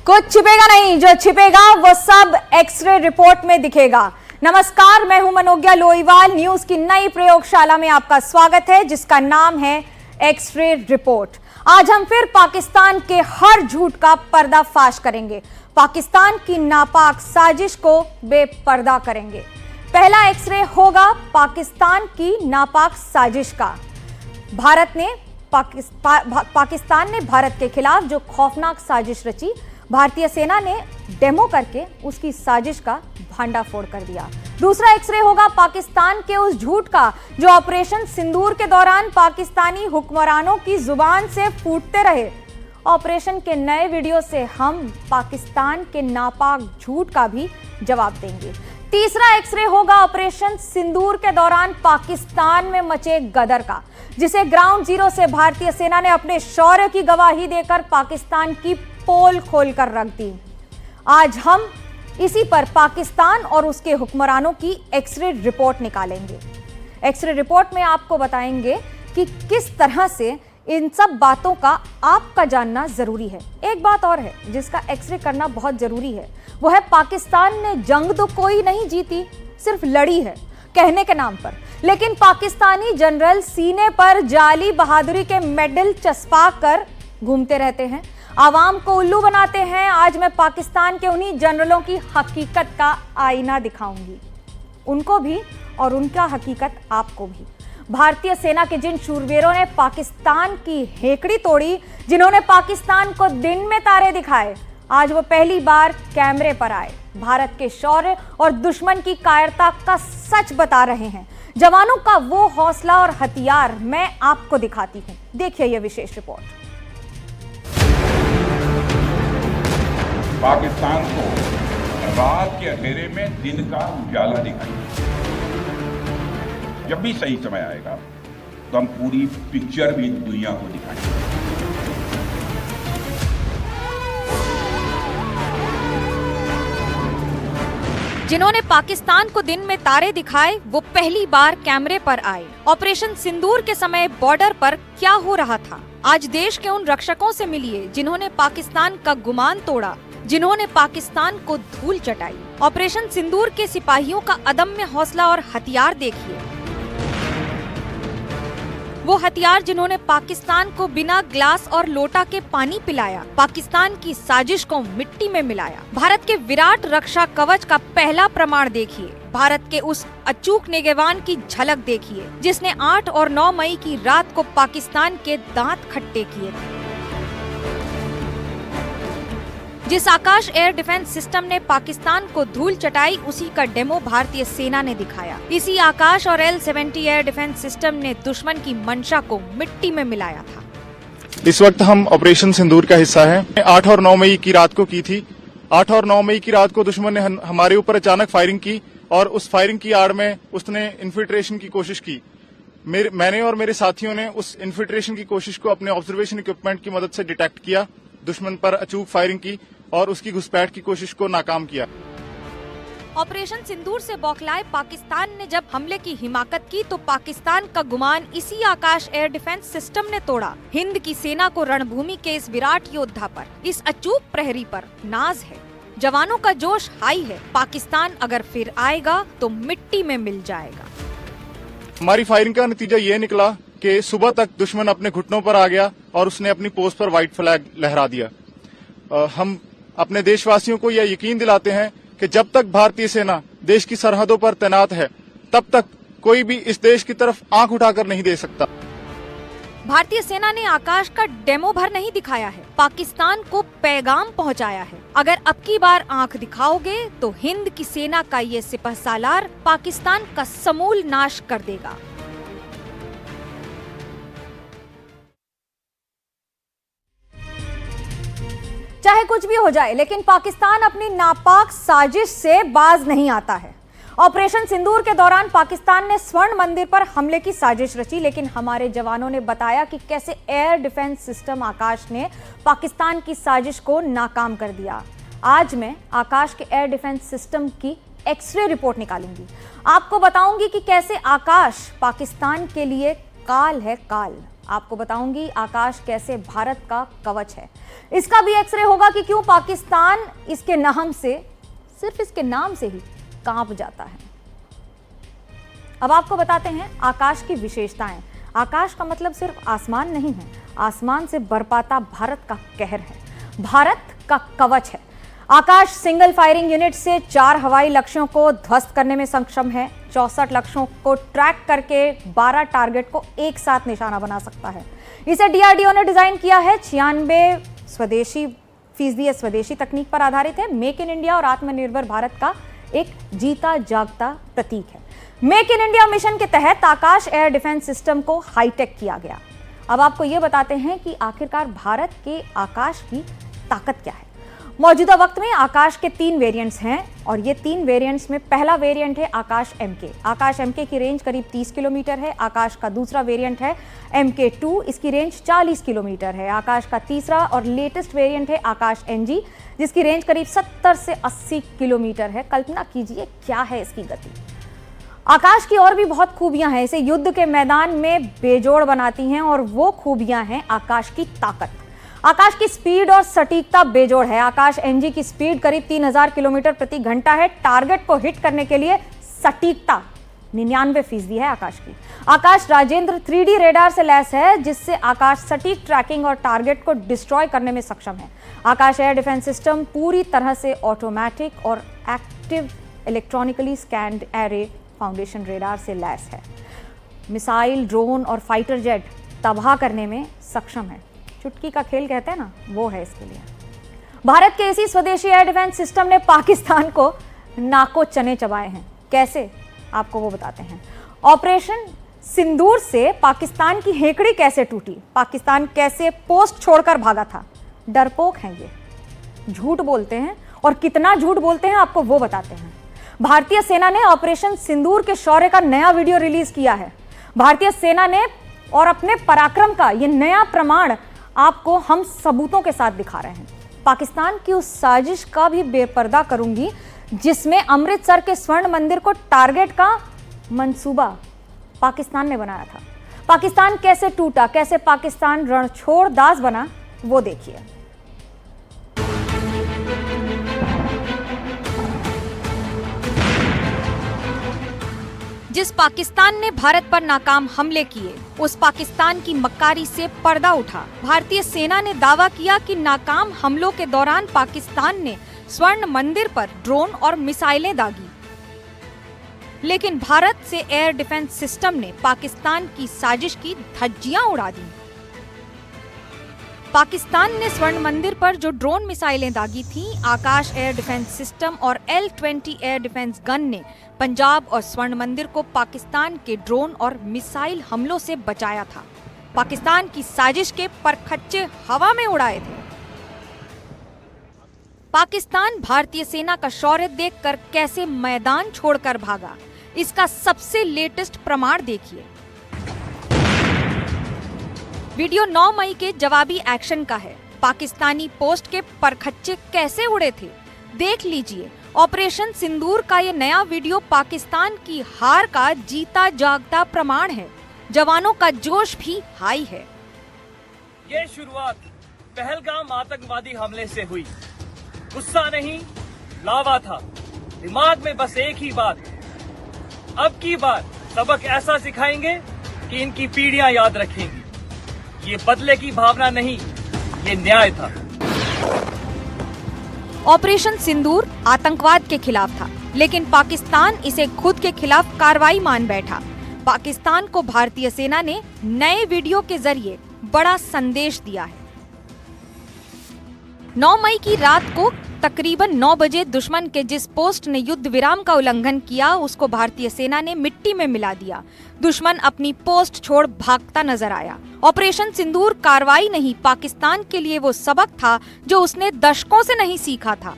कुछ छिपेगा नहीं, जो छिपेगा वो सब एक्सरे रिपोर्ट में दिखेगा। नमस्कार, मैं हूं मनोज्ञा लोईवाल। न्यूज की नई प्रयोगशाला में आपका स्वागत है, जिसका नाम है एक्सरे रिपोर्ट। आज हम फिर पाकिस्तान के हर झूठ का पर्दाफाश करेंगे, पाकिस्तान की नापाक साजिश को बेपर्दा करेंगे। पहला एक्सरे होगा पाकिस्तान की नापाक साजिश का। पाकिस्तान ने भारत के खिलाफ जो खौफनाक साजिश रची, भारतीय सेना ने डेमो करके उसकी साजिश का भांडाफोड़ कर दिया। दूसरा एक्सरे होगा पाकिस्तान के उस झूठ का जो ऑपरेशन सिंदूर के दौरान पाकिस्तानी हुक्मरानों की जुबान से फूटते रहे। ऑपरेशन के नए वीडियो से हम पाकिस्तान के नापाक झूठ का भी जवाब देंगे। तीसरा एक्सरे होगा ऑपरेशन सिंदूर के दौरान पाकिस्तान में मचे गदर का, जिसे ग्राउंड जीरो से भारतीय सेना ने अपने शौर्य की गवाही देकर पाकिस्तान की पोल खोलकर रख दी। आज हम इसी पर पाकिस्तान और उसके हुक्मरानों की एक्सरे रिपोर्ट निकालेंगे। एक्सरे रिपोर्ट में आपको बताएंगे कि किस तरह से इन सब बातों का आपका जानना जरूरी है। एक बात और है जिसका एक्सरे करना बहुत जरूरी है, वो है पाकिस्तान ने जंग तो कोई नहीं जीती, सिर्फ लड़ी है कहने के नाम पर। लेकिन पाकिस्तानी जनरल सीने पर जाली बहादुरी के मेडल चस्पा कर घूमते रहते हैं, आवाम को उल्लू बनाते हैं। आज मैं पाकिस्तान के उन्हीं जनरलों की हकीकत का आईना दिखाऊंगी, उनको भी और उनका हकीकत आपको भी। भारतीय सेना के जिन शूरवीरों ने पाकिस्तान की हेकड़ी तोड़ी, जिन्होंने पाकिस्तान को दिन में तारे दिखाए, आज वो पहली बार कैमरे पर आए, भारत के शौर्य और दुश्मन की कायरता का सच बता रहे हैं। जवानों का वो हौसला और हथियार मैं आपको दिखाती हूं। देखिए ये विशेष रिपोर्ट। पाकिस्तान को रात के अंधेरे में दिन का उजाला दिखाई। जब भी सही समय आएगा तो हम पूरी पिक्चर भी दुनिया को दिखाएंगे। जिन्होंने पाकिस्तान को दिन में तारे दिखाए, वो पहली बार कैमरे पर आए। ऑपरेशन सिंदूर के समय बॉर्डर पर क्या हो रहा था, आज देश के उन रक्षकों से मिलिए जिन्होंने पाकिस्तान का गुमान तोड़ा, जिन्होंने पाकिस्तान को धूल चटाई। ऑपरेशन सिंदूर के सिपाहियों का अदम्य हौसला और हथियार देखिए, वो हथियार जिन्होंने पाकिस्तान को बिना ग्लास और लोटा के पानी पिलाया, पाकिस्तान की साजिश को मिट्टी में मिलाया। भारत के विराट रक्षा कवच का पहला प्रमाण देखिए, भारत के उस अचूक निगहबान की झलक देखिए, जिसने 8 और 9 मई की रात को पाकिस्तान के दांत खट्टे किए थे। जिस आकाश एयर डिफेंस सिस्टम ने पाकिस्तान को धूल चटाई, उसी का डेमो भारतीय सेना ने दिखाया। इसी आकाश और L-70 एयर डिफेंस सिस्टम ने दुश्मन की मंशा को मिट्टी में मिलाया था। इस वक्त हम ऑपरेशन सिंदूर का हिस्सा हैं। 8 और 9 मई की रात को की थी। 8 और 9 मई की रात को दुश्मन ने हमारे ऊपर अचानक फायरिंग की और उस फायरिंग की आड़ में उसने इन्फिल्ट्रेशन की कोशिश की। मैंने और मेरे साथियों ने उस इन्फिल्ट्रेशन की कोशिश को अपने ऑब्जर्वेशन इक्विपमेंट की मदद से डिटेक्ट किया, दुश्मन पर अचूक फायरिंग की और उसकी घुसपैठ की कोशिश को नाकाम किया। ऑपरेशन सिंदूर से बौखलाए पाकिस्तान ने जब हमले की हिमाकत की, तो पाकिस्तान का गुमान इसी आकाश एयर डिफेंस सिस्टम ने तोड़ा। हिंद की सेना को रणभूमि के इस विराट योद्धा पर, इस अचूक प्रहरी पर नाज है। जवानों का जोश हाई है। पाकिस्तान अगर फिर आएगा तो मिट्टी में मिल जाएगा। हमारी फायरिंग का नतीजा ये निकला कि सुबह तक दुश्मन अपने घुटनों पर आ गया और उसने अपनी पोस्ट पर व्हाइट फ्लैग लहरा दिया। हम अपने देशवासियों को यह यकीन दिलाते हैं कि जब तक भारतीय सेना देश की सरहदों पर तैनात है, तब तक कोई भी इस देश की तरफ आंख उठाकर नहीं देख सकता। भारतीय सेना ने आकाश का डेमो भर नहीं दिखाया है, पाकिस्तान को पैगाम पहुंचाया है। अगर अब की बार आंख दिखाओगे तो हिंद की सेना का ये सिपहसालार पाकिस्तान का समूल नाश कर देगा। चाहे कुछ भी हो जाए, लेकिन पाकिस्तान अपनी नापाक साजिश से बाज नहीं आता है। ऑपरेशन सिंदूर के दौरान पाकिस्तान ने स्वर्ण मंदिर पर हमले की साजिश रची, लेकिन हमारे जवानों ने बताया कि कैसे एयर डिफेंस सिस्टम आकाश ने पाकिस्तान की साजिश को नाकाम कर दिया। आज मैं आकाश के एयर डिफेंस सिस्टम की एक्सरे रिपोर्ट निकालूंगी, आपको बताऊंगी कि कैसे आकाश पाकिस्तान के लिए काल है काल। आपको बताऊंगी आकाश कैसे भारत का कवच है। इसका भी एक्सरे होगा कि क्यों पाकिस्तान इसके नाम से, सिर्फ इसके नाम से ही कांप जाता है। अब आपको बताते हैं आकाश की विशेषताएं। आकाश का मतलब सिर्फ आसमान नहीं है, आसमान से बरपाता भारत का कहर है, भारत का कवच है। आकाश सिंगल फायरिंग यूनिट से 4 हवाई लक्ष्यों को ध्वस्त करने में सक्षम है। 64 लक्ष्यों को ट्रैक करके 12 टारगेट को एक साथ निशाना बना सकता है। इसे डीआरडीओ ने डिजाइन किया है। 96% स्वदेशी तकनीक पर आधारित है। मेक इन इंडिया और आत्मनिर्भर भारत का एक जीता जागता प्रतीक है। मेक इन इंडिया मिशन के तहत आकाश एयर डिफेंस सिस्टम को हाईटेक किया गया। अब आपको यह बताते हैं कि आखिरकार भारत के आकाश की ताकत क्या है। मौजूदा वक्त में आकाश के 3 वेरिएंट्स हैं और ये 3 वेरिएंट्स में पहला वेरिएंट है आकाश MK। आकाश MK की रेंज करीब 30 किलोमीटर है। आकाश का दूसरा वेरिएंट है MK2, इसकी रेंज 40 किलोमीटर है। आकाश का तीसरा और लेटेस्ट वेरिएंट है आकाश NG, जिसकी रेंज करीब 70 से 80 किलोमीटर है। कल्पना कीजिए क्या है इसकी गति। आकाश की और भी बहुत खूबियां हैं, इसे युद्ध के मैदान में बेजोड़ बनाती हैं और वो खूबियां हैं आकाश की ताकत। आकाश की स्पीड और सटीकता बेजोड़ है। आकाश NG की स्पीड करीब 3000 किलोमीटर प्रति घंटा है। टारगेट को हिट करने के लिए सटीकता 99% है आकाश की। आकाश राजेंद्र 3D रेडार से लैस है, जिससे आकाश सटीक ट्रैकिंग और टारगेट को डिस्ट्रॉय करने में सक्षम है। आकाश एयर डिफेंस सिस्टम पूरी तरह से ऑटोमेटिक और active electronically scanned array foundation radar से लैस है। मिसाइल, ड्रोन और फाइटर जेट तबाह करने में सक्षम है। चुटकी का खेल कहते हैं ना, वो है इसके लिए। भारत के इसी स्वदेशी एयर डिफेंस सिस्टम ने पाकिस्तान को नाको चने चबाए हैं। कैसे, आपको वो बताते हैं। ऑपरेशन सिंदूर से पाकिस्तान की हेकड़ी कैसे टूटी, पाकिस्तान कैसे पोस्ट छोड़कर भागा था। डरपोक हैं ये, झूठ बोलते हैं और कितना झूठ बोलते हैं आपको वो बताते हैं। भारतीय सेना ने ऑपरेशन सिंदूर के शौर्य का नया वीडियो रिलीज किया है। भारतीय सेना ने और अपने पराक्रम का ये नया प्रमाण आपको हम सबूतों के साथ दिखा रहे हैं। पाकिस्तान की उस साजिश का भी बेपर्दा करूंगी जिसमें अमृतसर के स्वर्ण मंदिर को टारगेट का मंसूबा पाकिस्तान ने बनाया था। पाकिस्तान कैसे टूटा, कैसे पाकिस्तान रणछोड़ दास बना, वो देखिए। जिस पाकिस्तान ने भारत पर नाकाम हमले किए, उस पाकिस्तान की मक्कारी से पर्दा उठा। भारतीय सेना ने दावा किया कि नाकाम हमलों के दौरान पाकिस्तान ने स्वर्ण मंदिर पर ड्रोन और मिसाइलें दागी, लेकिन भारत से एयर डिफेंस सिस्टम ने पाकिस्तान की साजिश की धज्जियां उड़ा दी। पाकिस्तान ने स्वर्ण मंदिर पर जो ड्रोन मिसाइलें दागी थीं, आकाश एयर डिफेंस सिस्टम और L-20 एयर डिफेंस गन ने पंजाब और स्वर्ण मंदिर को पाकिस्तान के ड्रोन और मिसाइल हमलों से बचाया था। पाकिस्तान की साजिश के परखच्चे हवा में उड़ाए थे। पाकिस्तान भारतीय सेना का शौर्य देखकर कैसे मैदान छोड़कर भागा, इसका सबसे लेटेस्ट प्रमाण देखिए। वीडियो 9 मई के जवाबी एक्शन का है। पाकिस्तानी पोस्ट के परखच्चे कैसे उड़े थे, देख लीजिए। ऑपरेशन सिंदूर का ये नया वीडियो पाकिस्तान की हार का जीता जागता प्रमाण है। जवानों का जोश भी हाई है। ये शुरुआत पहलगाम आतंकवादी हमले से हुई। गुस्सा नहीं, लावा था। दिमाग में बस एक ही बात, अब की बार सबक ऐसा सिखाएंगे कि इनकी पीढ़ियां याद रखेंगी। ये बदले की भावना नहीं, ये न्याय था। ऑपरेशन सिंदूर आतंकवाद के खिलाफ था, लेकिन पाकिस्तान इसे खुद के खिलाफ कार्रवाई मान बैठा। पाकिस्तान को भारतीय सेना ने नए वीडियो के जरिए बड़ा संदेश दिया है। 9 मई की रात को तकरीबन 9 बजे दुश्मन के जिस पोस्ट ने युद्ध विराम का उल्लंघन किया, उसको भारतीय सेना ने मिट्टी में मिला दिया। दुश्मन अपनी पोस्ट छोड़ भागता नजर आया। ऑपरेशन सिंदूर कार्रवाई नहीं, पाकिस्तान के लिए वो सबक था जो उसने दशकों से नहीं सीखा था।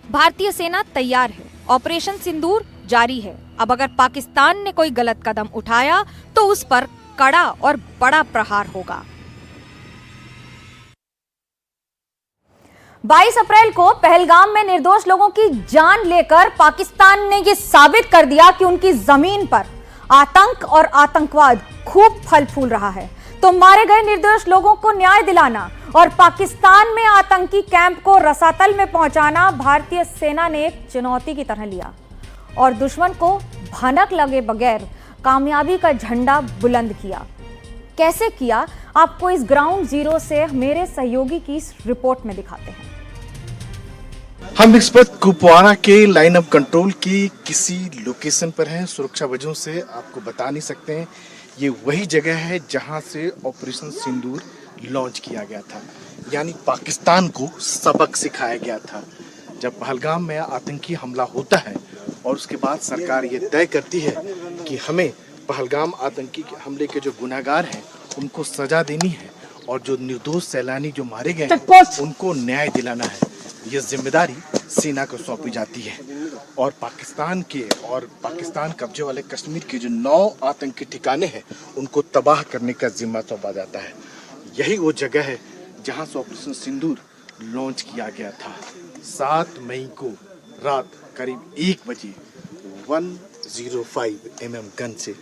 भारतीय सेना तैयार है, ऑपरेशन सिंदूर जारी है। अब अगर पाकिस्तान ने कोई गलत कदम उठाया तो उस पर कड़ा और बड़ा प्रहार होगा। 22 अप्रैल को पहलगाम में निर्दोष लोगों की जान लेकर पाकिस्तान ने ये साबित कर दिया कि उनकी जमीन पर आतंक और आतंकवाद खूब फल फूल रहा है, तो मारे गए निर्दोष लोगों को न्याय दिलाना और पाकिस्तान में आतंकी कैंप को रसातल में पहुंचाना भारतीय सेना ने एक चुनौती की तरह लिया और दुश्मन को भनक लगे बगैर कामयाबी का झंडा बुलंद किया। कैसे किया, आपको इस ग्राउंड जीरो से मेरे सहयोगी की इस रिपोर्ट में दिखाते हैं। हम इस वक्त कुपवाड़ा के लाइन ऑफ कंट्रोल की किसी लोकेशन पर हैं। सुरक्षा वजहों से आपको बता नहीं सकते हैं। ये वही जगह है जहां से ऑपरेशन सिंदूर लॉन्च किया गया था, यानी पाकिस्तान को सबक सिखाया गया था। जब पहलगाम में आतंकी हमला होता है और उसके बाद सरकार ये तय करती है कि हमें पहलगाम आतंकी हमले के जो गुनहगार हैं उनको सजा देनी है और जो निर्दोष सैलानी जो मारे गए हैं उनको न्याय दिलाना है, ये जिम्मेदारी सेना को सौंपी जाती है। और पाकिस्तान कब्जे वाले कश्मीर के जो 9 आतंकी ठिकाने हैं उनको तबाह करने का जिम्मा सौंपा जाता है। यही वो जगह है जहां से ऑपरेशन सिंदूर लॉन्च किया गया था। 7 मई को रात करीब 1 बजे 105 mm गन से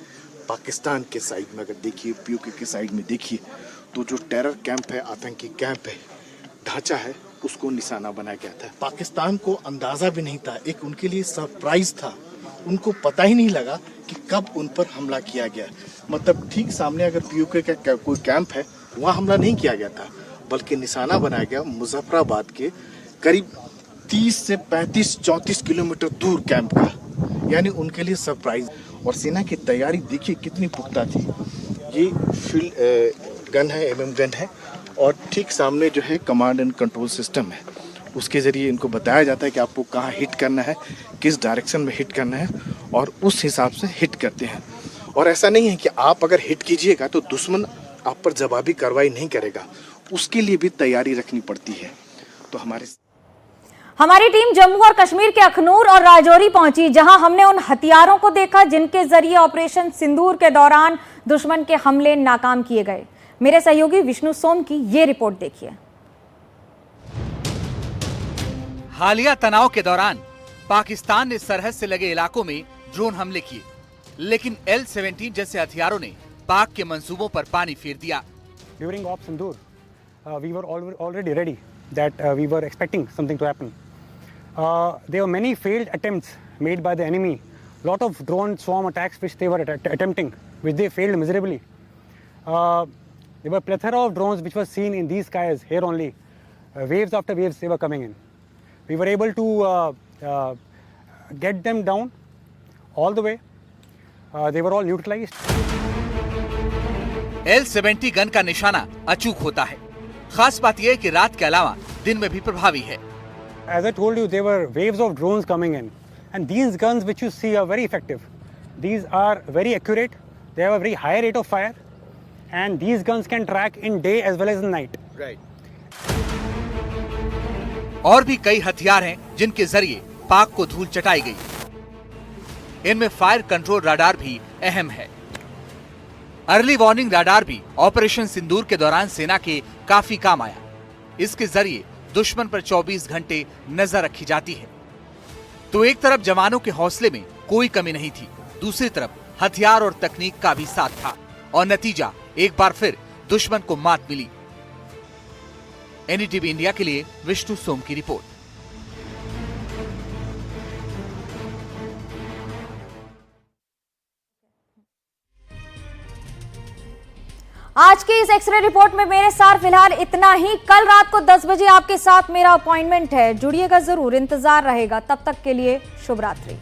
पाकिस्तान के साइड में अगर देखिए, पीओके के साइड में देखिए, तो जो टेरर कैंप है, आतंकी कैंप है, ढांचा है, उसको निशाना बनाया गया था। पाकिस्तान को अंदाजा भी नहीं था, एक उनके लिए सरप्राइज था। उनको पता ही नहीं लगा कि कब उन पर हमला किया गया। मतलब ठीक सामने अगर पीओके का कोई कैंप है, वहाँ हमला नहीं किया गया था, बल्कि निशाना बनाया गया मुजफ्फराबाद के करीब 30 से 35-34 किलोमीटर दूर कैंप का, यानी उनके लिए सरप्राइज। और सेना की तैयारी देखिए कितनी पुख्ता थी। ये फील्ड गन है, एमएम गन है, और ठीक सामने जो है कमांड एंड कंट्रोल सिस्टम है। उसके ज़रिए इनको बताया जाता है कि आपको कहाँ हिट करना है, किस डायरेक्शन में हिट करना है, और उस हिसाब से हिट करते हैं। और ऐसा नहीं है कि आप अगर हिट कीजिएगा तो दुश्मन आप पर जवाबी कार्रवाई नहीं करेगा, उसके लिए भी तैयारी रखनी पड़ती है। तो हमारी टीम जम्मू और कश्मीर के अखनूर और राजौरी पहुंची, जहां हमने उन हथियारों को देखा जिनके जरिए ऑपरेशन सिंदूर के दौरान दुश्मन के हमले नाकाम किए गए। मेरे सहयोगी विष्णु सोम की ये रिपोर्ट देखिए। हालिया तनाव के दौरान पाकिस्तान ने सरहद से लगे इलाकों में ड्रोन हमले किए, लेकिन L-17 जैसे हथियारों ने पाक के मंसूबों पर पानी फेर दिया। During Op Sindoor, we were already ready that we were expecting something to happen. There were many failed attempts made by the enemy, lot of drone swarm attacks which they were attempting, which they failed miserably. There were plethora of drones which were seen in these skies here only. Waves after waves they were coming in. We were able to get them down all the way. They were all neutralized. L-70 gun का निशाना अचूक होता है। खास बात यह है कि रात के अलावा दिन में भी प्रभावी है। As I told you, there were waves of drones coming in, and these guns which you see are very effective. These are very accurate. They have a very high rate of fire, and these guns can track in day as well as in night. Right. और भी कई हथियार हैं जिनके जरिए पाक को धूल चटाई गई। इनमें फायर कंट्रोल रडार भी अहम है। अर्ली वार्निंग रडार भी ऑपरेशन सिंदूर के दौरान सेना के काफी काम आया। इसके जरिए दुश्मन पर 24 घंटे नजर रखी जाती है। तो एक तरफ जवानों के हौसले में कोई कमी नहीं थी, दूसरी तरफ हथियार और तकनीक का भी साथ था, और नतीजा एक बार फिर दुश्मन को मात मिली। एनडीटीवी इंडिया के लिए विष्णु सोम की रिपोर्ट। आज की इस एक्सरे रिपोर्ट में मेरे साथ फिलहाल इतना ही। कल रात को 10 बजे आपके साथ मेरा अपॉइंटमेंट है, जुड़िएगा जरूर, इंतजार रहेगा। तब तक के लिए शुभ रात्रि।